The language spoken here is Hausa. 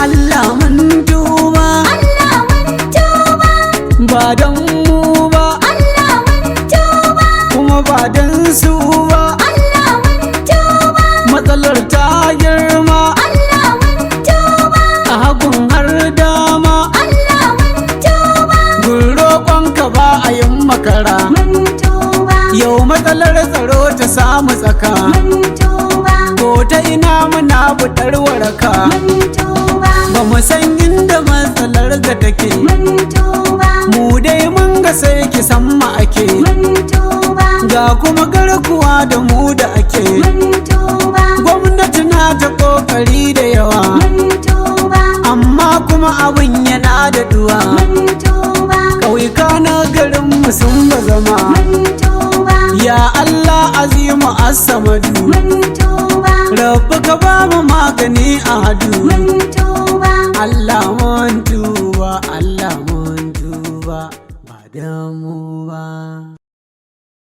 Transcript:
Allah mun tuba, Allah mun tuba, ba dan mu ba, Allah mun tuba, kuma ba dan su ba. Allah mun tuba, Matsalar ta girma, Allah mun tuba, a hagun har dama. Allah mun tuba, Gun roƙonka ba a yin makara. mun tuba, Yau matsalar tsaro ta samu tsaka, mun tuba, ko ta ina muna fitar waraka. mun tuba, Ba mu san inda matsalar ga take, mun tuba, mu dai mun ga sai ki san ma ake. mun tuba, Ga kuma garkuwa da mu da ake. mun tuba, Gwamnati na ta kokari da yawa, mun tuba, amma kuma abin yana da duwa. mun tuba, Ƙauyuka na garin mu sun ba zama. mun tuba, Ya Allah azimu as-samadu, mun tuba, Rabbu ka ba mu magani a hadu. mun tuba, Allah mun tuba, Allah mun tuba, ba da mu ba.